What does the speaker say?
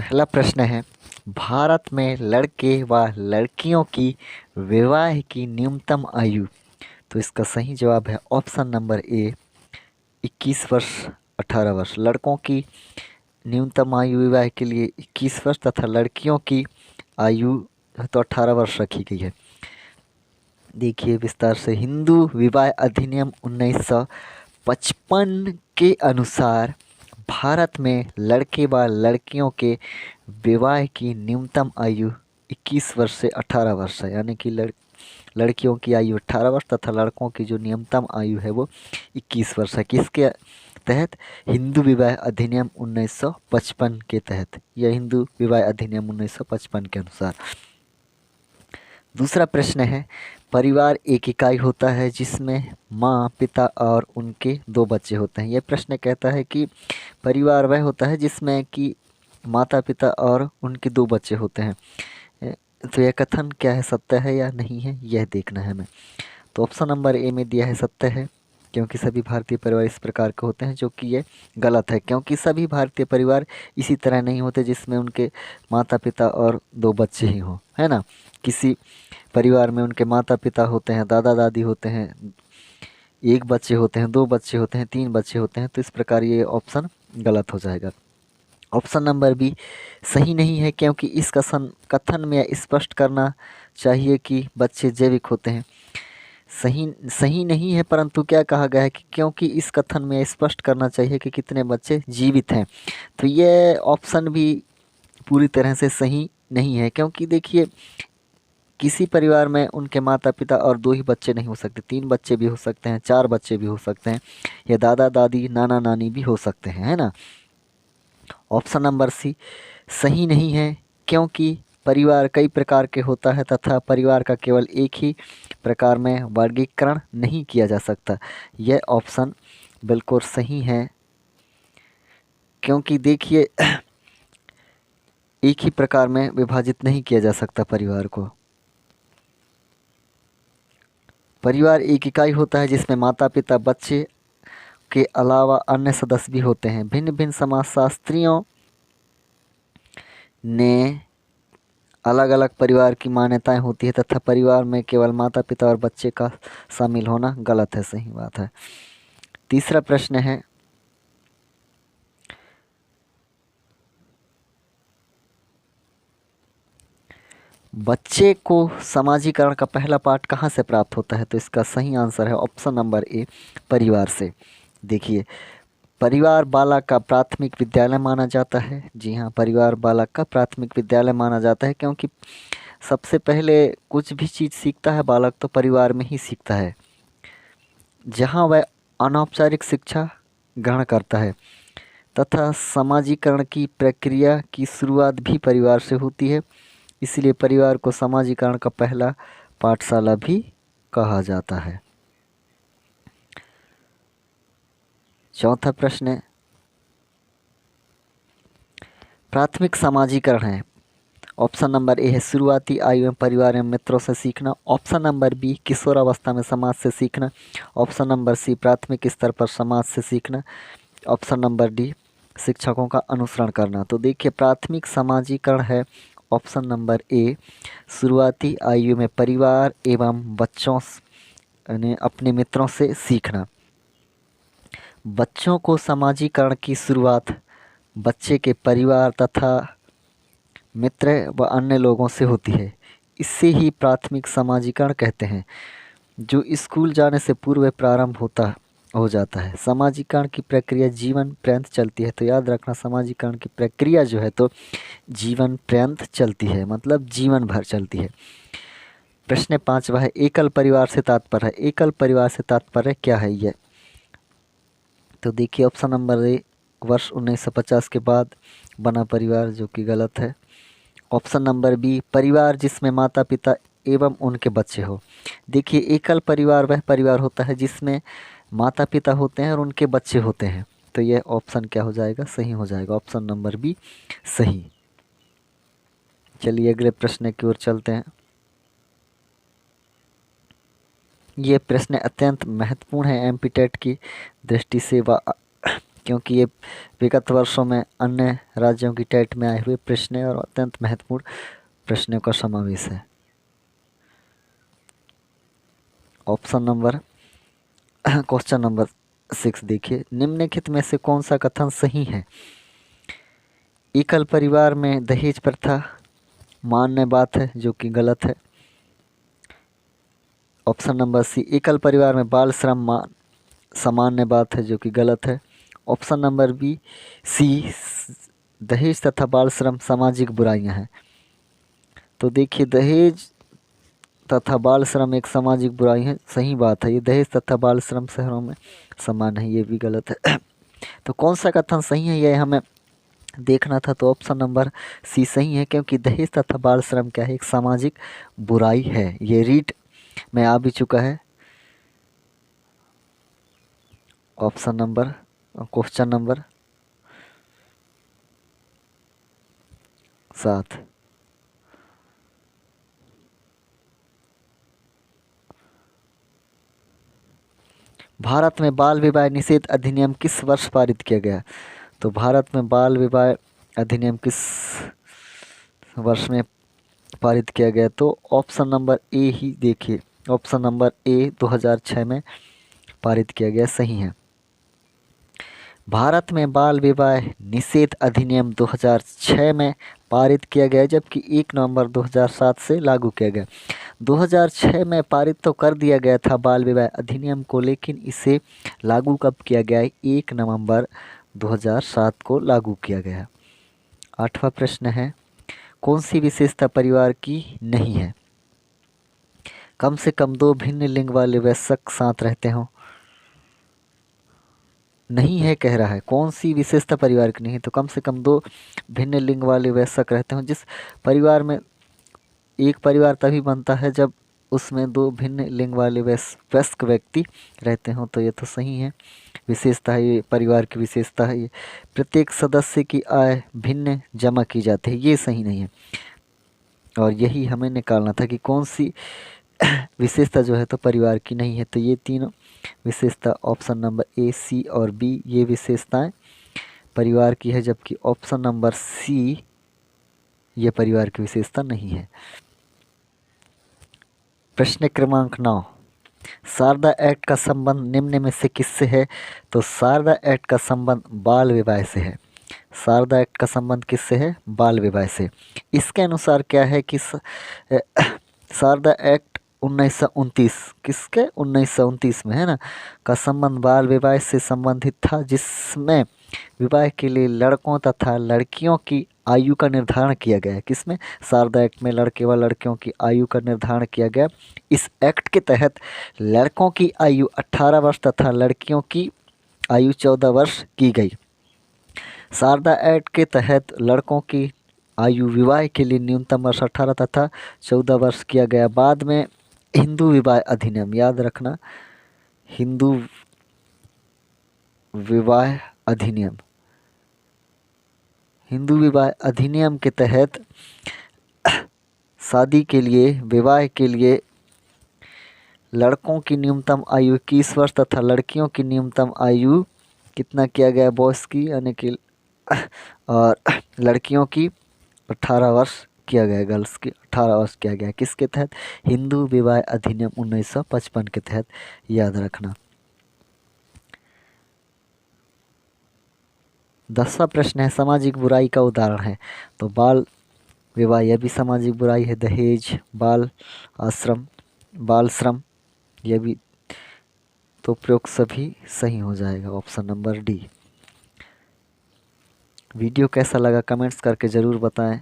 पहला प्रश्न है, भारत में लड़के व लड़कियों की विवाह की न्यूनतम आयु। तो इसका सही जवाब है ऑप्शन नंबर ए 21 वर्ष 18 वर्ष। लड़कों की न्यूनतम आयु विवाह के लिए 21 वर्ष तथा लड़कियों की आयु तो 18 वर्ष रखी गई है। देखिए विस्तार से, हिंदू विवाह अधिनियम 1955 के अनुसार भारत में लड़के व लड़कियों के विवाह की न्यूनतम आयु 21 वर्ष से 18 वर्ष है। यानी कि लड़कियों की आयु 18 वर्ष तथा लड़कों की जो न्यूनतम आयु है वो 21 वर्ष है। किसके तहत? हिंदू विवाह अधिनियम 1955 के तहत। यह हिंदू विवाह अधिनियम 1955 के अनुसार। दूसरा प्रश्न है, परिवार एक इकाई होता है जिसमें माँ, पिता और उनके 2 बच्चे होते हैं। यह प्रश्न कहता है कि परिवार वह होता है जिसमें कि माता पिता और उनके 2 बच्चे होते हैं। तो यह कथन क्या है, सत्य है या नहीं है, यह देखना है हमें। तो ऑप्शन नंबर ए में दिया है सत्य है, क्योंकि सभी भारतीय परिवार इस प्रकार के होते हैं, जो कि ये गलत है, क्योंकि सभी भारतीय परिवार इसी तरह नहीं होते जिसमें उनके माता पिता और 2 बच्चे ही हों, है ना। किसी परिवार में उनके माता पिता होते हैं, दादा दादी होते हैं, 1 बच्चे होते हैं, 2 बच्चे होते हैं, 3 बच्चे होते हैं। तो इस प्रकार ये ऑप्शन गलत हो जाएगा। ऑप्शन नंबर बी सही नहीं है, क्योंकि इस कथन में स्पष्ट करना चाहिए कि बच्चे जैविक होते हैं। सही नहीं है, परंतु क्या कहा गया है कि क्योंकि इस कथन में स्पष्ट करना चाहिए कि कितने बच्चे जीवित हैं। तो ये ऑप्शन भी पूरी तरह से सही नहीं है, क्योंकि देखिए किसी परिवार में उनके माता पिता और 2 ही बच्चे नहीं हो सकते, 3 बच्चे भी हो सकते हैं, 4 बच्चे भी हो सकते हैं, या दादा दादी नाना नानी भी हो सकते हैं, है ना। ऑप्शन नंबर सी सही नहीं है, क्योंकि परिवार कई प्रकार के होता है तथा परिवार का केवल एक ही प्रकार में वर्गीकरण नहीं किया जा सकता। यह ऑप्शन बिल्कुल सही है, क्योंकि देखिए एक ही प्रकार में विभाजित नहीं किया जा सकता परिवार को। परिवार एक इकाई होता है जिसमें माता पिता, बच्चे के अलावा अन्य सदस्य भी होते हैं। भिन्न भिन्न समाजशास्त्रियों ने अलग अलग परिवार की मान्यताएं होती है तथा परिवार में केवल माता पिता और बच्चे का शामिल होना गलत है, सही बात है। तीसरा प्रश्न है, बच्चे को समाजीकरण का पहला पाठ कहाँ से प्राप्त होता है। तो इसका सही आंसर है ऑप्शन नंबर ए परिवार से। देखिए परिवार बालक का प्राथमिक विद्यालय माना जाता है। जी हाँ, परिवार बालक का प्राथमिक विद्यालय माना जाता है, क्योंकि सबसे पहले कुछ भी चीज़ सीखता है बालक तो परिवार में ही सीखता है, जहाँ वह अनौपचारिक शिक्षा ग्रहण करता है, तथा समाजीकरण की प्रक्रिया की शुरुआत भी परिवार से होती है। इसलिए परिवार को समाजीकरण का पहला पाठशाला भी कहा जाता है। चौथा प्रश्न है, प्राथमिक समाजीकरण है। ऑप्शन नंबर ए है शुरुआती आयु में परिवार में मित्रों से सीखना। ऑप्शन नंबर बी किशोरावस्था में समाज से सीखना। ऑप्शन नंबर सी प्राथमिक स्तर पर समाज से सीखना। ऑप्शन नंबर डी शिक्षकों का अनुसरण करना। तो देखिए प्राथमिक समाजीकरण है ऑप्शन नंबर ए, शुरुआती आयु में परिवार एवं बच्चों ने अपने मित्रों से सीखना। बच्चों को समाजीकरण की शुरुआत बच्चे के परिवार तथा मित्र व अन्य लोगों से होती है। इससे ही प्राथमिक समाजीकरण कहते हैं, जो स्कूल जाने से पूर्व प्रारंभ हो जाता है। समाजीकरण की प्रक्रिया जीवन पर्यंत चलती है। तो याद रखना, समाजीकरण की प्रक्रिया जो है तो जीवन पर्यंत चलती है, मतलब जीवन भर चलती है। प्रश्न 5वां है, एकल परिवार से तात्पर्य है। एकल परिवार से तात्पर्य क्या है यह? तो देखिए ऑप्शन नंबर ए वर्ष 1950 के बाद बना परिवार, जो कि गलत है। ऑप्शन नंबर बी परिवार जिसमें माता पिता एवं उनके बच्चे हो। देखिए एकल परिवार वह परिवार होता है जिसमें माता पिता होते हैं और उनके बच्चे होते हैं। तो यह ऑप्शन क्या हो जाएगा, सही हो जाएगा, ऑप्शन नंबर बी सही। चलिए अगले प्रश्न की ओर चलते हैं। ये प्रश्न अत्यंत महत्वपूर्ण है एमपीटेट की दृष्टि से व क्योंकि ये विगत वर्षों में अन्य राज्यों की टेट में आए हुए प्रश्न और अत्यंत महत्वपूर्ण प्रश्नों का समावेश है। ऑप्शन नंबर क्वेश्चन नंबर 6 देखिए, निम्नलिखित में से कौन सा कथन सही है? एकल परिवार में दहेज प्रथा मान्य बात है, जो कि गलत है। ऑप्शन नंबर सी, एकल परिवार में बाल श्रम सामान्य बात है, जो कि गलत है। ऑप्शन नंबर बी सी, दहेज तथा बाल श्रम सामाजिक बुराइयां हैं। तो देखिए, दहेज तथा बाल श्रम एक सामाजिक बुराई है, सही बात है। ये दहेज तथा बाल श्रम शहरों में समान है, ये भी गलत है। तो कौन सा कथन सही है, यह हमें देखना था। तो ऑप्शन नंबर सी सही है, क्योंकि दहेज तथा बाल श्रम क्या है, एक सामाजिक बुराई है। ये रीट में आ भी चुका है। Option number question number 7। Bharat में बाल विवाह निषेध अधिनियम किस वर्ष पारित किया गया? तो भारत में बाल विवाह अधिनियम किस वर्ष में पारित किया गया? तो ऑप्शन नंबर ए ही देखिए, ऑप्शन नंबर ए 2006 में पारित किया गया, सही है। भारत में बाल विवाह निषेध अधिनियम 2006 में पारित किया गया, जबकि 1 नवंबर 2007 से लागू किया गया। 2006 में पारित तो कर दिया गया था बाल विवाह अधिनियम को, लेकिन इसे लागू कब किया गया है? 1 नवंबर 2007 को लागू किया गया। 8वां प्रश्न है, कौन सी विशेषता परिवार की नहीं है? कम से कम 2 भिन्न लिंग वाले वयस्क साथ रहते हों। नहीं है कह रहा है, कौन सी विशेषता परिवार की नहीं है? तो कम से कम 2 भिन्न लिंग वाले वयस्क रहते हों। जिस परिवार में एक परिवार तभी बनता है जब उसमें 2 भिन्न लिंग वाले वयस्क व्यक्ति रहते हों। तो ये तो सही है, विशेषता है, ये परिवार की विशेषता है। ये प्रत्येक सदस्य की आय भिन्न जमा की जाती है, ये सही नहीं है। और यही हमें निकालना था कि कौन सी विशेषता जो है तो परिवार की नहीं है। तो ये तीनों विशेषता ऑप्शन नंबर ए, सी और बी, ये विशेषताएं परिवार की है, जबकि ऑप्शन नंबर सी ये परिवार की विशेषता नहीं है। प्रश्न क्रमांक 9, शारदा एक्ट का संबंध निम्न में से किससे है? तो शारदा एक्ट का संबंध बाल विवाह से है। शारदा एक्ट का संबंध किससे है? बाल विवाह से। इसके अनुसार क्या है कि शारदा एक्ट 1929, किसके 1929 में है ना, का संबंध बाल विवाह से संबंधित था, जिसमें विवाह के लिए लड़कों तथा लड़कियों की आयु का निर्धारण किया गया है। किसमें? शारदा एक्ट में लड़के व लड़कियों की आयु का निर्धारण किया गया। इस एक्ट के तहत लड़कों की आयु 18 वर्ष तथा लड़कियों की आयु 14 वर्ष की गई। शारदा एक्ट के तहत लड़कों की आयु विवाह के लिए न्यूनतम वर्ष 18 तथा 14 वर्ष किया गया। बाद में हिंदू विवाह अधिनियम, याद रखना, हिंदू विवाह अधिनियम, हिंदू विवाह अधिनियम के तहत शादी के लिए, विवाह के लिए लड़कों की न्यूनतम आयु 21 वर्ष तथा लड़कियों की न्यूनतम आयु कितना किया गया? बॉयज़ की यानी कि और लड़कियों की 18 वर्ष किया गया, गर्ल्स की 18 वर्ष किया गया। किसके तहत? हिंदू विवाह अधिनियम 1955 के तहत, याद रखना। 10वां प्रश्न है, सामाजिक बुराई का उदाहरण है। तो बाल विवाह, यह भी सामाजिक बुराई है। दहेज, बाल आश्रम, बाल श्रम, यह भी। तो प्रयोग सभी सही हो जाएगा, ऑप्शन नंबर डी। वीडियो कैसा लगा कमेंट्स करके ज़रूर बताएं।